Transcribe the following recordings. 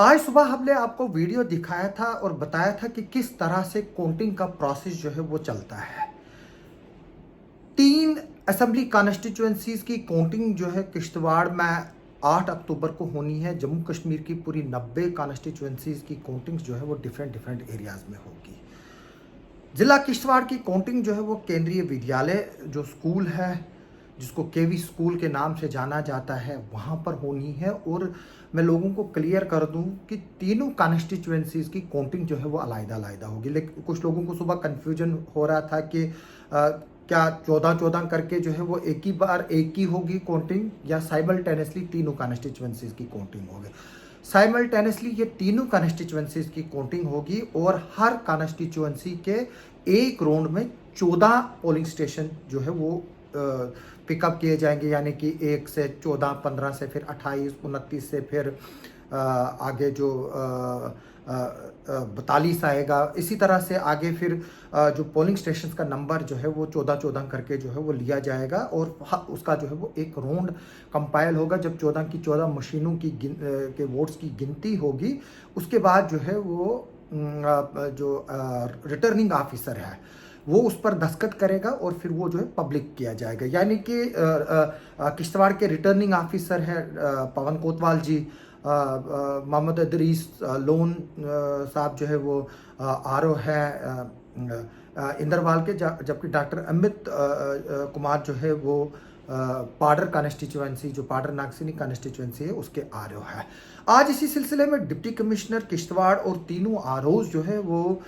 आज सुबह हमने आपको वीडियो दिखाया था और बताया था कि किस तरह से काउंटिंग का प्रोसेस जो है वो चलता है। 3 असेंबली कॉन्स्टिट्यूएंसीज की काउंटिंग जो है किश्तवाड़ में 8 अक्टूबर को होनी है। जम्मू कश्मीर की पूरी 90 कॉन्स्टिट्यूएंसीज की काउंटिंग जो है वो डिफरेंट एरियाज में होगी। ज़िला किश्तवाड़ की काउंटिंग जो है वो केंद्रीय विद्यालय जो स्कूल है, जिसको केवी स्कूल के नाम से जाना जाता है, वहाँ पर होनी है। और मैं लोगों को क्लियर कर दूं कि तीनों कॉन्स्टिट्यूएंसीज की काउंटिंग जो है वो अलग-अलग होगी। लेकिन कुछ लोगों को सुबह कन्फ्यूजन हो रहा था कि क्या 14-14 करके जो है वो एक ही बार एक ही होगी काउंटिंग या साइमल्टेनियसली तीनों कॉन्स्टिट्यूएंसीज की काउंटिंग होगी। साइमल्टेनियसली ये तीनों कॉन्स्टिट्यूएंसीज की काउंटिंग होगी और हर कॉन्स्टिट्यूएंसी के एक राउंड में 14 पोलिंग स्टेशन जो है वो पिकअप किए जाएंगे, यानी कि 1 से 14, 15 से फिर 28, 29 से फिर आगे जो 42 आएगा। इसी तरह से आगे फिर जो पोलिंग स्टेशन का नंबर जो है वो 14-14 करके जो है वो लिया जाएगा और उसका जो है वो एक राउंड कंपाइल होगा। जब 14 की 14 मशीनों की के वोट्स की गिनती होगी, उसके बाद जो है वो जो रिटर्निंग ऑफिसर है वो उस पर दस्तखत करेगा और फिर वो जो है पब्लिक किया जाएगा। यानी कि किश्तवाड़ के रिटर्निंग ऑफिसर है पवन कोतवाल जी, मोहम्मद इदरीस लोन साहब जो है वो आरओ है इंदरवाल के, जबकि डॉक्टर अमित कुमार जो है वो पाडर कॉन्स्टिट्यूएंसी, जो पाडर नागसिनी कॉन्स्टिट्यूएंसी है, उसके आरओ है। आज इसी सिलसिले में डिप्टी कमिश्नर किश्तवाड़ और तीनों आरओज जो है वो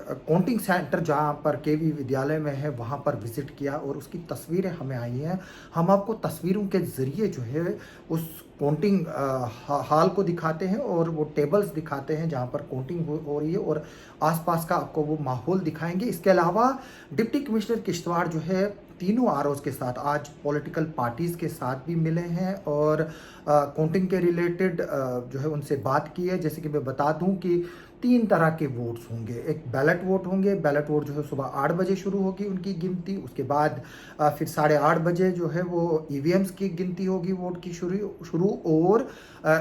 काउंटिंग सेंटर जहां पर केवी विद्यालय में है वहां पर विजिट किया और उसकी तस्वीरें हमें आई हैं। हम आपको तस्वीरों के ज़रिए जो है उस काउंटिंग हाल को दिखाते हैं और वो टेबल्स दिखाते हैं जहां पर काउंटिंग हो रही है और आसपास का आपको वो माहौल दिखाएंगे। इसके अलावा डिप्टी कमिश्नर किश्तवाड़ जो है तीनों आरओज के साथ आज पॉलिटिकल पार्टीज़ के साथ भी मिले हैं और काउंटिंग के रिलेटेड जो है उनसे बात की है। जैसे कि मैं बता दूं कि 3 तरह के वोट्स होंगे। एक बैलेट वोट होंगे। बैलेट वोट जो है सुबह 8 बजे शुरू होगी उनकी गिनती। उसके बाद फिर 8:30 बजे जो है वो ईवीएम्स की गिनती होगी, वोट की शुरू। और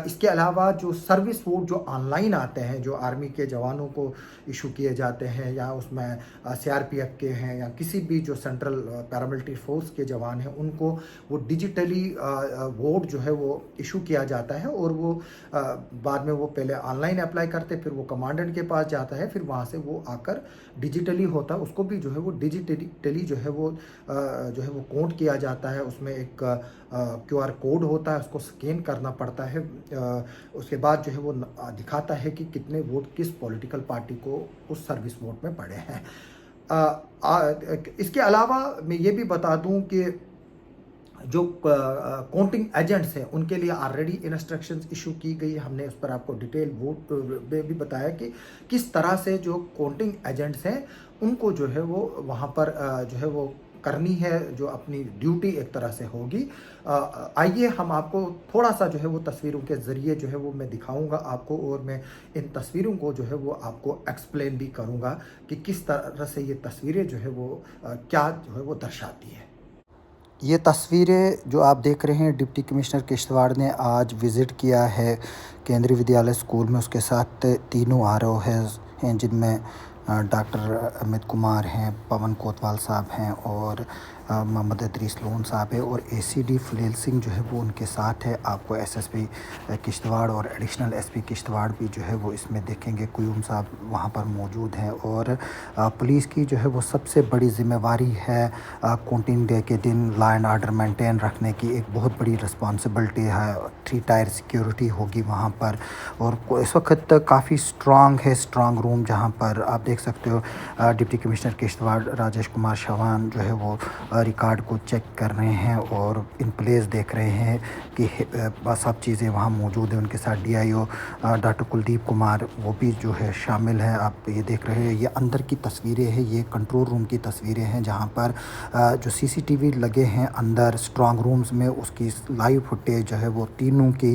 इसके अलावा जो सर्विस वोट जो ऑनलाइन आते हैं, जो आर्मी के जवानों को इशू किए जाते हैं या उसमें सीआरपीएफ के हैं या किसी भी जो सेंट्रल पैरामिलिट्री फोर्स के जवान हैं, उनको वो डिजिटली वोट जो है वो इशू किया जाता है और वो बाद में वो पहले ऑनलाइन अप्लाई करते, फिर वो कमांडेंट के पास जाता है, फिर वहाँ से वो आकर डिजिटली होता है। उसको भी जो है वो डिजिटली जो है वो काउंट किया जाता है। उसमें एक क्यूआर कोड होता है, उसको स्कैन करना पड़ता है। उसके बाद जो है वो दिखाता है कि कितने वोट किस पॉलिटिकल पार्टी को उस सर्विस वोट में पड़े हैं। इसके अलावा मैं ये भी बता दूं कि जो काउंटिंग एजेंट्स हैं उनके लिए ऑलरेडी इंस्ट्रक्शंस इशू की गई। हमने उस पर आपको डिटेल वोट में भी बताया कि किस तरह से जो काउंटिंग एजेंट्स हैं उनको जो है वो वहाँ पर जो है वो करनी है, जो अपनी ड्यूटी एक तरह से होगी। आइए हम आपको थोड़ा सा जो है वो तस्वीरों के ज़रिए जो है वो मैं दिखाऊंगा आपको और मैं इन तस्वीरों को जो है वो आपको एक्सप्लेन भी करूंगा कि किस तरह से ये तस्वीरें जो है वो क्या जो है वो दर्शाती है। ये तस्वीरें जो आप देख रहे हैं, डिप्टी कमिश्नर किश्तवाड़ ने आज विज़िट किया है केंद्रीय विद्यालय स्कूल में। उसके साथ तीनों आरओ हैं जिनमें डॉक्टर अमित कुमार हैं, पवन कोतवाल साहब हैं और मोहम्मद इदरीस लोन साहब है और एसीडी फलेल सिंह जो है वो उनके साथ है। आपको एसएसपी किश्तवाड़ और एडिशनल एसपी किश्तवाड़ भी जो है वो इसमें देखेंगे। कुयूम साहब वहाँ पर मौजूद हैं और पुलिस की जो है वो सबसे बड़ी ज़िम्मेवारी है काउंटिंग डे के दिन लॉ एंड ऑर्डर मेंटेन रखने की। एक बहुत बड़ी रिस्पॉन्सिबिलिटी है। 3 टायर सिक्योरिटी होगी वहाँ पर और इस वक्त काफ़ी स्ट्रांग है स्ट्रांग रूम, जहाँ पर आप देख सकते हो डिप्टी कमिश्नर किश्तवाड़ राजेश कुमार चौहान जो है वो रिकॉर्ड को चेक कर रहे हैं और इन प्लेस देख रहे हैं कि सब चीज़ें वहाँ मौजूद हैं। उनके साथ डीआईओ डॉक्टर कुलदीप कुमार वो भी जो है शामिल है। आप ये देख रहे हैं, ये अंदर की तस्वीरें हैं, ये कंट्रोल रूम की तस्वीरें हैं जहाँ पर जो सीसीटीवी लगे हैं अंदर स्ट्रांग रूम्स में, उसकी लाइव फुटेज जो है वो तीनों की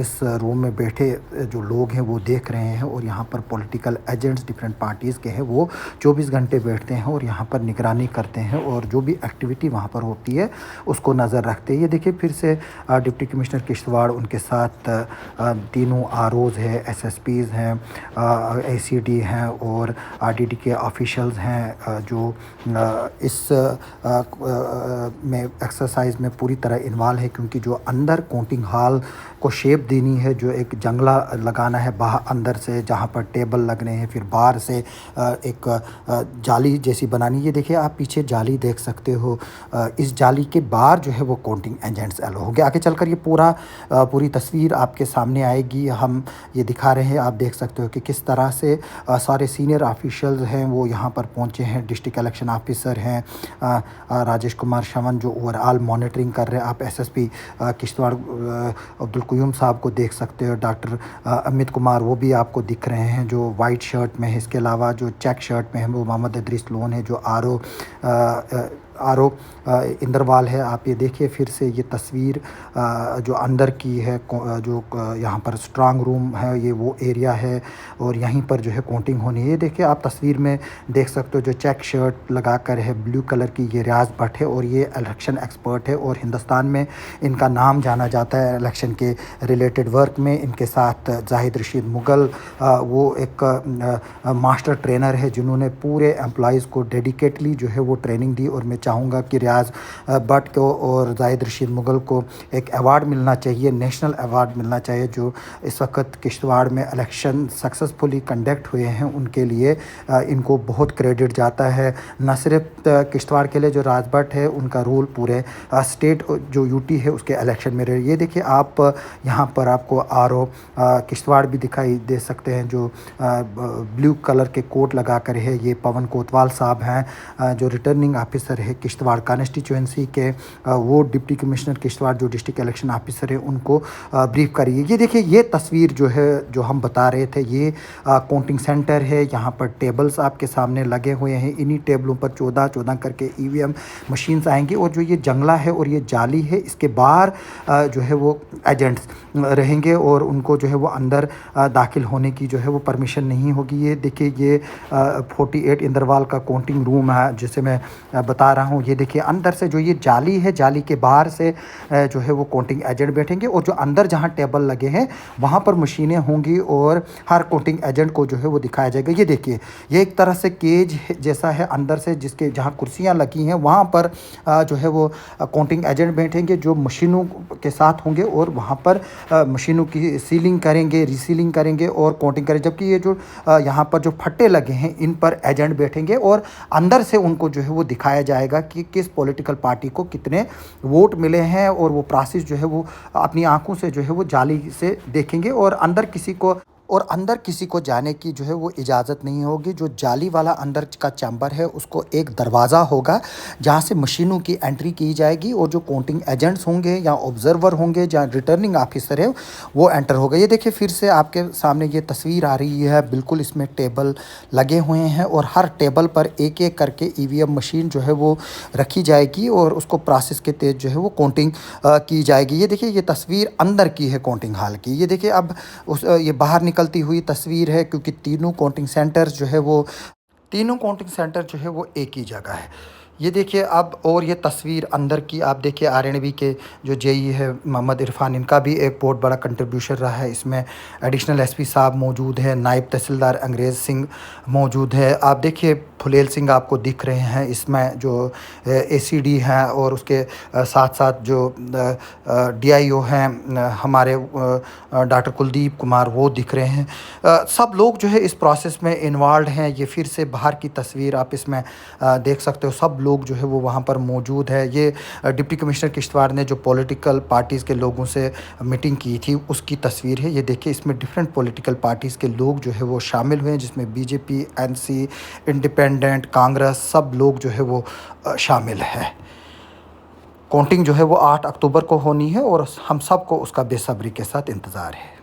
इस रूम में बैठे जो लोग हैं वो देख रहे हैं। और यहाँ पर पॉलिटिकल एजेंट्स डिफरेंट पार्टीज़ के हैं वो 24 घंटे बैठते हैं और यहाँ पर निगरानी करते हैं और जो भी एक्टिविटी वहाँ पर होती है उसको नज़र रखते हैं। ये देखिए फिर से डिप्टी कमिश्नर किश्तवाड़, उनके साथ तीनों आरओज़ है, एसएसपीज़ हैं, एसीडी हैं और आरडीडी के ऑफिशियल्स हैं जो इस में एक्सरसाइज में पूरी तरह इन्वॉल्व है, क्योंकि जो अंदर काउंटिंग हॉल को शेप देनी है, जो एक जंगला लगाना है बाहर अंदर से जहाँ पर टेबल लगने हैं, फिर बाहर से एक जाली जैसी बनानी। ये देखिए आप पीछे जाली देख सकते हो, इस जाली के बाहर जो है वो काउंटिंग एजेंट्स एलो हो गया। आगे चलकर ये पूरी तस्वीर आपके सामने आएगी। हम ये दिखा रहे हैं, आप देख सकते हो कि किस तरह से सारे सीनियर ऑफिशियल्स हैं वो यहाँ पर पहुँचे हैं। डिस्ट्रिक्ट इलेक्शन ऑफिसर हैं राजेश कुमार शवन जो ओवरऑल मॉनिटरिंग कर रहे हैं। आप एसएसपी किश्तवाड़ अब्दुल क़य्यूम साहब को देख सकते हो, डॉक्टर अमित कुमार वो भी आपको दिख रहे हैं जो वाइट शर्ट में है। इसके अलावा जो चेक शर्ट में है वो मोहम्मद इदरीस लोन है, जो आरओ इंद्रवाल है। आप ये देखिए फिर से ये तस्वीर जो अंदर की है, जो यहाँ पर स्ट्रांग रूम है, ये वो एरिया है और यहीं पर जो है काउंटिंग होनी है। ये देखिए आप तस्वीर में देख सकते हो, जो चेक शर्ट लगा कर है ब्लू कलर की, ये रियाज भट्ट है और ये इलेक्शन एक्सपर्ट है और हिंदुस्तान में इनका नाम जाना जाता है इलेक्शन के रिलेटेड वर्क में। इनके साथ जाहिद रशीद मुगल वो एक मास्टर ट्रेनर है जिन्होंने पूरे एम्प्लॉइज़ को डेडिकेटली जो है वो ट्रेनिंग दी। और मैं चाहूँगा कि रियाज भट्ट को और जाहिद रशीद मुगल को एक अवार्ड मिलना चाहिए, नेशनल अवार्ड मिलना चाहिए, जो इस वक्त किश्तवाड़ में इलेक्शन सक्सेसफुली कंडक्ट हुए हैं उनके लिए इनको बहुत क्रेडिट जाता है। न सिर्फ किश्तवाड़ के लिए जो राज भट्ट है उनका रोल पूरे स्टेट जो यूटी है उसके इलेक्शन में रहे। ये देखिए आप यहाँ पर आपको आरओ किश्तवाड़ भी दिखाई दे सकते हैं जो ब्लू कलर के कोट लगा कर है। ये पवन कोतवाल साहब हैं जो रिटर्निंग ऑफिसर है किश्तवाड़ कॉन्स्टिट्यूंसी के, वो डिप्टी कमिश्नर किश्तवाड़ जो डिस्ट्रिक्ट इलेक्शन ऑफिसर है उनको ब्रीफ करिए। ये देखिए ये तस्वीर जो है जो हम बता रहे थे, ये काउंटिंग सेंटर है। यहाँ पर टेबल्स आपके सामने लगे हुए हैं, इन्हीं टेबलों पर 14-14 करके ईवीएम मशीन्स आएंगी और जो ये जंगला है और ये जाली है, इसके बाहर जो है वो एजेंट्स रहेंगे और उनको जो है वो अंदर दाखिल होने की जो है वो परमिशन नहीं होगी। ये देखिए ये 48 इंद्रवाल का काउंटिंग रूम है जिसे मैं बता रहा हूँ। ये देखिए अंदर से जो ये जाली है, जाली के बाहर से जो है वो काउंटिंग एजेंट बैठेंगे और जो अंदर जहाँ टेबल लगे हैं वहाँ पर मशीनें होंगी और हर काउंटिंग एजेंट को जो है वो दिखाया जाएगा। ये देखिए ये एक तरह से केज जैसा है अंदर से, जिसके जहाँ कुर्सियाँ लगी हैं वहाँ पर जो है वो काउंटिंग एजेंट बैठेंगे जो मशीनों के साथ होंगे और वहाँ पर मशीनों की सीलिंग करेंगे, रीसीलिंग करेंगे और काउंटिंग करेंगे। जबकि ये जो यहाँ पर जो फट्टे लगे हैं इन पर एजेंट बैठेंगे और अंदर से उनको जो है वो दिखाया जाएगा कि किस पॉलिटिकल पार्टी को कितने वोट मिले हैं और वो प्रोसेस जो है वो अपनी आंखों से जो है वो जाली से देखेंगे और अंदर किसी को जाने की जो है वो इजाज़त नहीं होगी। जो जाली वाला अंदर का चैम्बर है उसको एक दरवाज़ा होगा जहाँ से मशीनों की एंट्री की जाएगी और जो काउंटिंग एजेंट्स होंगे या ऑब्जर्वर होंगे, जहाँ रिटर्निंग ऑफिसर है वो एंटर होगा। ये देखिए फिर से आपके सामने ये तस्वीर आ रही है, बिल्कुल इसमें टेबल लगे हुए हैं और हर टेबल पर एक एक करके ईवीएम मशीन जो है वो रखी जाएगी और उसको प्रोसेस के तेज जो है वो काउंटिंग की जाएगी। ये देखिए ये तस्वीर अंदर की है काउंटिंग हॉल की। ये देखिए अब ये बाहर निकलती हुई तस्वीर है, क्योंकि तीनों काउंटिंग सेंटर जो है वो एक ही जगह है। ये देखिए अब और ये तस्वीर अंदर की आप देखिए आरएनबी के जो जेई है मोहम्मद इरफान, इनका भी एक बहुत बड़ा कंट्रीब्यूशन रहा है। इसमें एडिशनल एसपी साहब मौजूद है, नायब तहसीलदार अंग्रेज़ सिंह मौजूद है। आप देखिए फुलेल सिंह आपको दिख रहे हैं इसमें जो एसीडी हैं और उसके साथ साथ जो डीआईओ हैं हमारे डॉक्टर कुलदीप कुमार वो दिख रहे हैं। सब लोग जो है इस प्रोसेस में इन्वॉल्व हैं। ये फिर से बाहर की तस्वीर आप इसमें देख सकते हो, सब लोग जो है वो वहाँ पर मौजूद है। ये डिप्टी कमिश्नर किश्तवाड़ ने जो पॉलिटिकल पार्टीज़ के लोगों से मीटिंग की थी उसकी तस्वीर है। ये देखिए इसमें डिफरेंट पॉलिटिकल पार्टीज़ के लोग जो है वो शामिल हुए हैं, जिसमें बीजेपी, एनसी, इंडिपेंडेंट, कांग्रेस, सब लोग जो है वो शामिल है। काउंटिंग जो है वो 8 अक्टूबर को होनी है और हम सब को उसका बेसब्री के साथ इंतज़ार है।